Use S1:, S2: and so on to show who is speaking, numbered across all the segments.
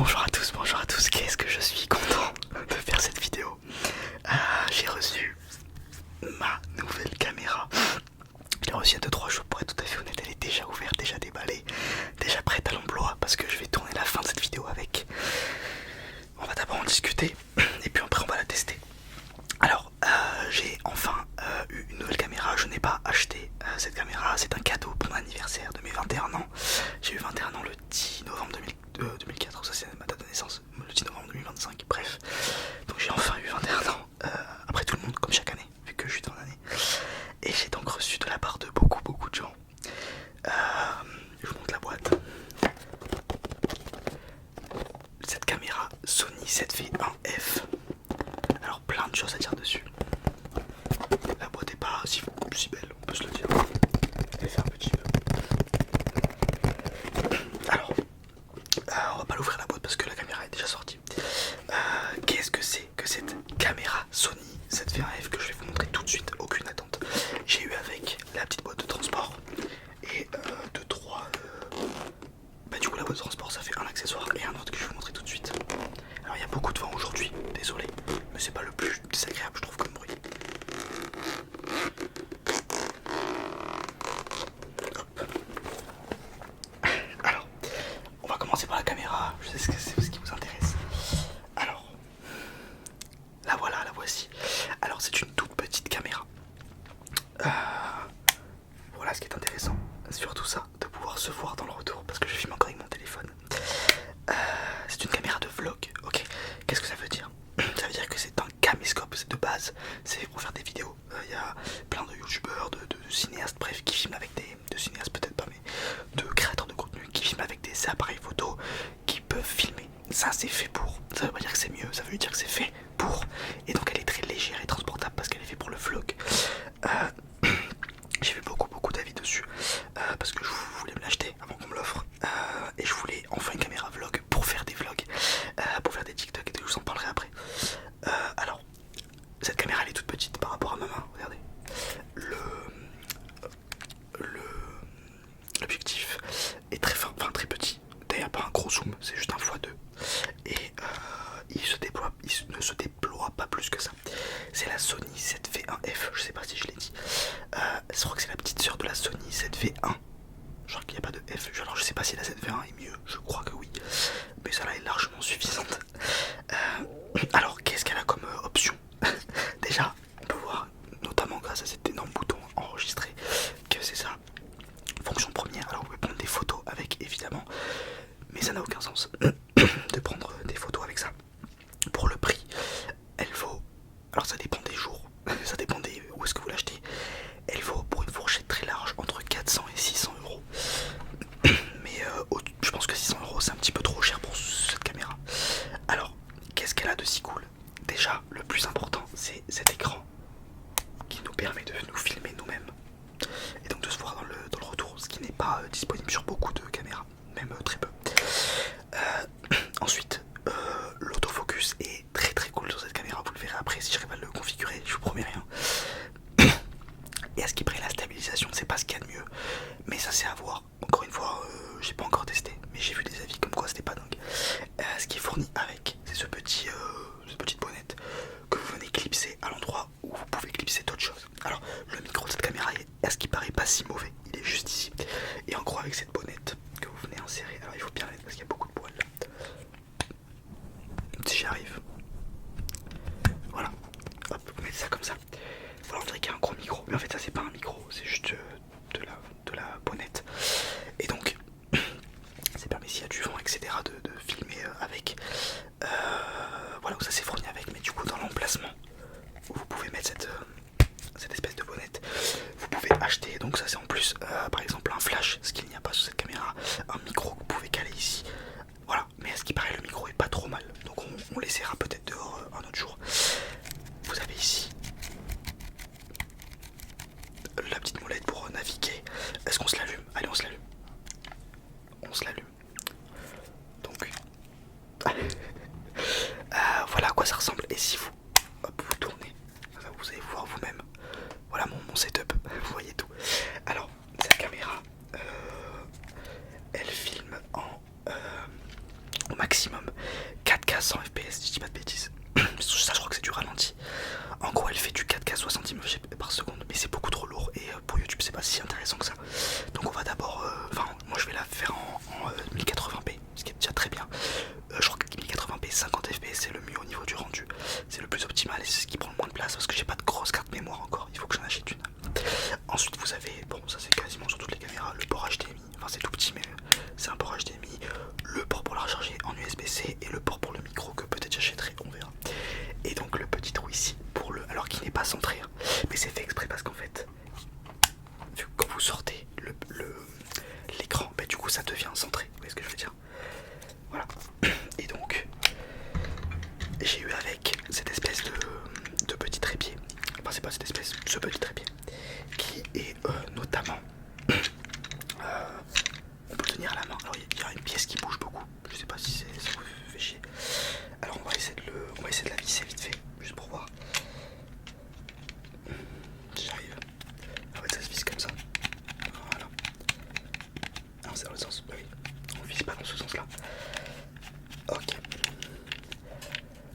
S1: bonjour à tous, qu'est-ce que je suis content de faire cette vidéo. J'ai reçu ma nouvelle caméra. Je l'ai reçue il y a 2-3 jours pour être tout à fait honnête, elle est déjà ouverte, déjà déballée, déjà prête à l'emploi parce que je vais tourner la fin de cette vidéo avec. On va d'abord en discuter et puis après on va la tester. Alors j'ai enfin eu une nouvelle caméra, je n'ai pas acheté cette caméra, c'est un cadeau pour mon anniversaire de mes 21 ans. J'ai eu 21 ans le 10 novembre 2004, ça c'est ma date de naissance, le 10 novembre 2025, bref. Donc j'ai enfin eu 21 ans, après tout le monde, comme chaque année, vu que je suis dans l'année. Et j'ai donc reçu de la part de beaucoup de gens. Je vous montre la boîte. Cette caméra Sony 7V1F. Alors plein de choses à dire dessus. La boîte est pas si belle, on peut se le dire. Elle fait un petit peu. Alors, on va pas l'ouvrir la boîte parce que la caméra est déjà sortie. Qu'est-ce que c'est que cette caméra Sony 7V1F que je vais vous montrer tout de suite, aucune attente. J'ai eu avec la petite boîte de transport et du coup la boîte de transport ça fait un accessoire et un autre que je vais vous montrer tout de suite. Alors il y a beaucoup de vent aujourd'hui, désolé, mais c'est pas le plus désagréable je trouve comme bruit. Hop. Alors, on va commencer par la caméra, je sais ce que c'est ce qui vous intéresse. Alors, la voilà, la voici. Alors c'est une toute petite caméra. Voilà ce qui est intéressant, surtout ça, de pouvoir se voir dans le retour, parce que je filme encore avec mon téléphone. C'est une caméra de vlog, ok. Qu'est-ce que ça veut dire? Ça veut dire que c'est un caméscope, c'est de base, c'est pour faire des vidéos. Il y a plein de youtubeurs, de cinéastes, bref, qui filment avec de cinéastes peut-être pas, mais de créateurs de contenu qui filment avec des appareils photo qui peuvent filmer. Ça c'est fait pour, ça veut pas dire que c'est mieux, ça veut dire que c'est fait pour. Et donc elle est très légère et transportable parce qu'elle est faite pour le vlog. J'ai vu beaucoup d'avis dessus parce que je voulais me l'acheter avant qu'on me l'offre et je voulais enfin une caméra vlog pour faire des vlogs, pour faire des TikTok et tout, je vous en parlerai après. Alors, cette caméra elle est toute petite par rapport à ma main, regardez. L'objectif est très fin, enfin très petit, d'ailleurs pas un gros zoom, c'est juste un x2 et il ne se déploie pas plus que ça. C'est la Sony 7V1F, je sais pas si je l'ai dit. Je crois que c'est la petite sœur de la Sony 7V1. Je crois qu'il n'y a pas de F. Alors je sais pas si la 7V1 est mieux, je crois que oui. Mais ça là est largement suffisante. Alors qu'est-ce qu'elle a comme option? Déjà, on peut voir, notamment grâce à cet énorme bouton enregistré, que c'est ça. Fonction première, alors vous pouvez prendre des photos avec évidemment, mais ça n'a aucun sens de prendre des photos avec ça. Pour le prix, elle vaut, alors ça dépend des jours, ça dépend où est-ce que vous l'achetez, elle vaut pour une fourchette très large entre 400 et 600 euros. Mais je pense que 600 euros c'est un petit peu trop cher pour cette caméra. Alors, qu'est-ce qu'elle a de si cool? Déjà, le plus important c'est cet écran qui nous permet de nous filmer nous-mêmes et donc de se voir dans le retour, ce qui n'est pas disponible sur beaucoup de caméras, même très peu. Ensuite, l'autofocus est très cool sur cette caméra, vous le verrez après si j'arrive à le configurer, je vous promets rien. Et à ce qui paraît, la stabilisation c'est pas ce qu'il y a de mieux, mais ça c'est à voir. Encore une fois, j'ai pas encore testé, mais j'ai vu des avis comme quoi c'était pas dingue. Ce qui est fourni avec, c'est cette petite bonnette que vous venez clipser à l'endroit où vous pouvez clipser d'autres choses. Alors le micro de cette caméra est à ce qui paraît pas si mauvais, il est juste ici. Et en gros avec cette bonnette que vous venez insérer, alors il faut bien la mettre parce qu'il y a beaucoup de poils là. Si j'y arrive. Voilà. Hop, vous mettez ça comme ça. Voilà, on dirait qu'il y a un gros micro, mais en fait ça c'est pas un micro, c'est juste de la bonnette. Et donc ça permet s'il y a du vent etc de filmer avec. Voilà où ça s'est fourni avec, mais du coup dans l'emplacement où vous pouvez mettre cette espèce de bonnette, vous pouvez acheter, donc ça c'est en plus par exemple un flash, ce qu'il n'y a pas sur cette caméra, un micro que vous pouvez caler ici. Voilà, mais à ce qui paraît le micro est pas trop mal, donc on l'essaiera peut-être dehors un autre jour. Vous avez ici la petite molette pour naviguer. Est-ce qu'on se l'allume? Allez, on se l'allume. On se l'allume. Donc voilà à quoi ça ressemble. Et si vous vous tournez, vous allez voir vous-même. Voilà mon setup, vous voyez tout. Alors cette caméra elle filme au maximum 100 fps si je dis pas de bêtises. Ça je crois que c'est du ralenti. En gros elle fait du 4K 60 images par seconde, mais c'est beaucoup trop lourd et pour YouTube c'est pas si intéressant que ça. Donc on va d'abord, moi je vais la faire en 1080p, ce qui est déjà très bien. Je crois que 1080p 50 fps c'est le mieux au niveau du rendu, c'est le plus optimal et c'est ce qui prend le moins de place parce que j'ai pas de grosse carte mémoire encore, il faut que j'en achète une. Ensuite vous avez, bon ça c'est quasiment sur toutes les caméras, le port HDMI, enfin c'est tout petit mais c'est un port HDMI, le port pour la recharger en USB-C et le port pour le micro que peut-être j'achèterai, on verra. Et donc le petit trou ici pour le, alors qu'il n'est pas centré, hein, mais c'est fait exprès parce qu'en fait, vu que quand vous sortez l'écran, bah, du coup ça devient centré, vous voyez ce que je veux dire. Voilà. Et donc j'ai eu avec cette espèce de petit trépied, enfin c'est pas cette espèce, ce petit trépied qui est notamment on peut tenir à la main. Alors il y a une pièce qui bouge beaucoup, je sais pas si ça vous fait chier. Alors on va essayer de la visser vite fait, juste pour voir si j'arrive. En fait ça se visse comme ça. Voilà. Non c'est dans le sens, bah oui, on vise pas dans ce sens là. Ok.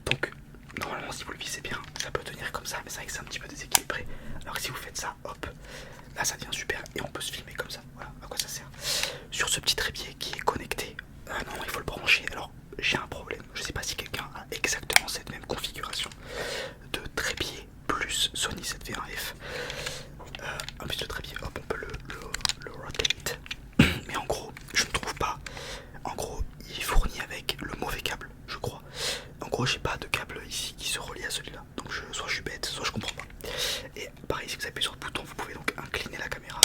S1: Donc normalement si vous le vissez bien, ça peut tenir comme ça, mais c'est vrai que c'est un petit peu déséquilibré. Alors que si vous faites ça, hop, là ça devient super et on peut se filmer comme ça. Voilà à quoi ça sert. Sur ce petit trépied qui est connecté, non il faut le brancher. Alors j'ai un problème, je sais pas si quelqu'un a exactement cette même configuration de trépied plus Sony 7V1F. En plus le trépied, hop, on peut le rotate. Mais en gros, je ne trouve pas. En gros, il fournit avec le mauvais câble, je crois. En gros, j'ai pas de câble ici qui se relie à celui-là. Donc soit je suis bête, soit je comprends pas. Et pareil, si vous appuyez sur le bouton, vous pouvez donc incliner la caméra.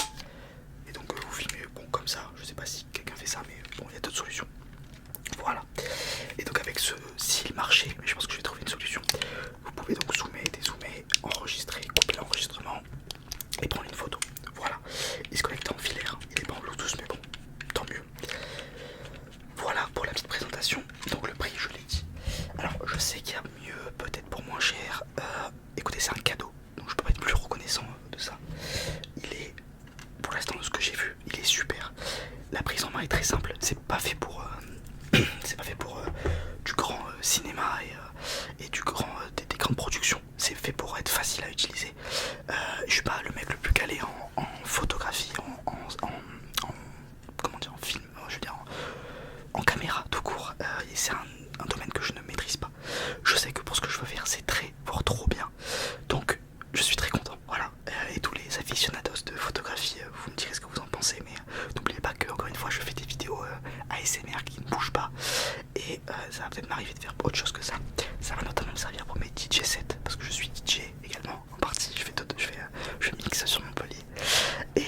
S1: Et donc vous filmez bon comme ça. Je sais pas si quelqu'un fait ça, mais bon, il y a d'autres solutions. Voilà. Et donc avec ce, s'il marchait, mais je pense que je vais trouver une solution, vous pouvez donc zoomer, dézoomer, enregistrer, couper l'enregistrement et prendre une photo. Voilà. Il se connecte en filaire, il est pas en Bluetooth, mais bon, tant mieux. Voilà pour la petite présentation. Donc le prix, je l'ai dit. Alors je sais qu'il y a mieux, peut-être pour moins cher. Écoutez, c'est un cadeau, donc je peux pas être plus reconnaissant de ça. Il est, pour l'instant de ce que j'ai vu, il est super. La prise en main est très simple. C'est pas fait pour du grand cinéma et du grand des grandes productions. C'est fait pour être facile à utiliser. Je suis pas le mec le plus calé en photographie, comment dire, en film, je veux dire en caméra tout court. Et c'est un domaine que je ne maîtrise pas. Je sais que pour ce que je veux faire, c'est très, voire trop bien. Donc je suis très content. Voilà. Et tous les aficionados de photographie, vous me direz ce que vous en pensez, mais n'oubliez pas que encore une fois, je fais des vidéos ASMR qui ne bougent pas. Et ça va peut-être m'arriver de faire autre chose que ça. Ça va notamment me servir pour mes DJ sets, parce que je suis DJ également en partie. Je mixe sur Montpellier. Et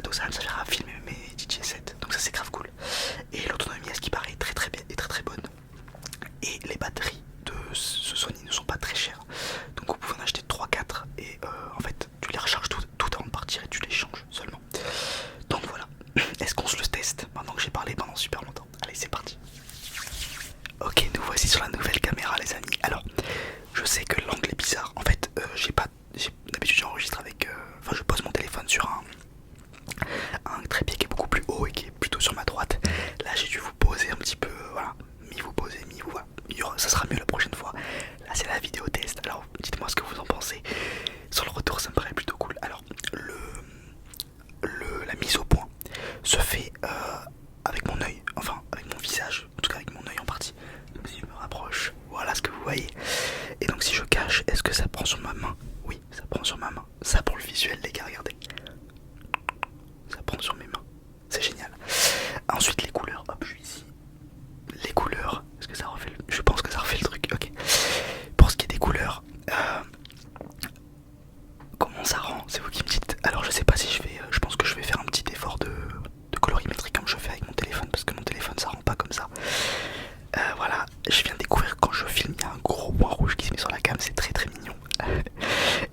S1: donc ça va me servir à filmer mes DJ sets. Donc ça c'est grave cool. Et l'autonomie, à ce qui paraît, est très très bien et très très bonne. Et les batteries de ce Sony ne sont pas très chères. Donc vous pouvez en acheter 3-4 et en fait tu les recharges tout avant de partir et tu les changes seulement. Donc voilà. Est-ce qu'on se le teste maintenant que j'ai parlé pendant super longtemps? Allez, c'est parti. Ok, nous voici sur la nouvelle caméra les amis. Alors, je sais que l'angle est bizarre. En fait, d'habitude j'enregistre avec... Enfin, je pose mon téléphone sur un trépied qui est beaucoup plus haut et qui est plutôt sur ma droite. Là, j'ai dû vous poser un petit peu, voilà. Mi-vous poser, mi-vous, voilà. Ça sera mieux la prochaine fois. Là, c'est la vidéo test. Alors, dites-moi ce que vous en pensez. Sur le retour, ça me paraît plutôt cool. Alors, la mise au point se fait avec mon œil, enfin avec mon visage, en tout cas avec mon œil en partie. Donc si je me rapproche, voilà ce que vous voyez. Et donc si je cache, est-ce que ça prend sur ma main? Oui, ça prend sur ma main. Ça pour le visuel les gars, regardez. Ça prend sur mes mains. C'est génial. Ensuite les couleurs, hop je suis ici. Les couleurs, est-ce que ça refait le... Je pense que ça refait le truc, ok. Pour ce qui est des couleurs, comment ça rend? C'est vous qui me dites. Alors je sais pas si je pense que je vais faire un petit effort de colorimétrie comme je fais avec mon téléphone, parce que mon téléphone ça rend pas comme ça. Voilà, je viens de découvrir quand je filme, il y a un gros point rouge qui se met sur la cam, c'est très très mignon.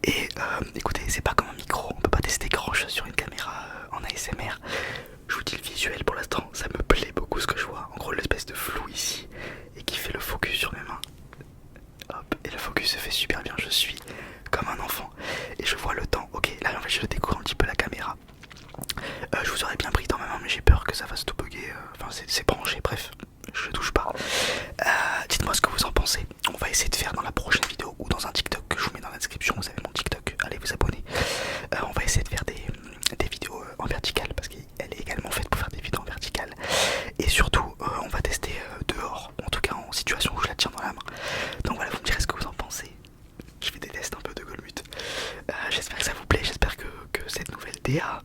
S1: Et écoutez, c'est pas comme un micro, on peut pas tester grand chose sur une caméra en ASMR. Je vous dis le visuel pour l'instant, ça me plaît beaucoup ce que je vois. En gros l'espèce de flou ici, et qui fait le focus sur mes mains. Hop, et le focus se fait super bien, je suis comme un enfant. Et je vois le temps, ok, là en fait je découvre un petit peu la caméra. Je vous aurais bien pris dans ma main, mais j'ai peur que ça fasse tout bugger. Enfin c'est branché, bref, je touche pas. Dites-moi ce que vous en pensez. essayer de faire dans la prochaine vidéo ou dans un TikTok que je vous mets dans la description. Vous avez mon TikTok, allez vous abonner. On va essayer de faire des vidéos en verticale parce qu'elle est également faite pour faire des vidéos en verticale. Et surtout, on va tester dehors, en tout cas en situation où je la tiens dans la main. Donc voilà, vous me direz ce que vous en pensez. Je fais des tests un peu de Golemut. J'espère que ça vous plaît, j'espère que cette nouvelle DA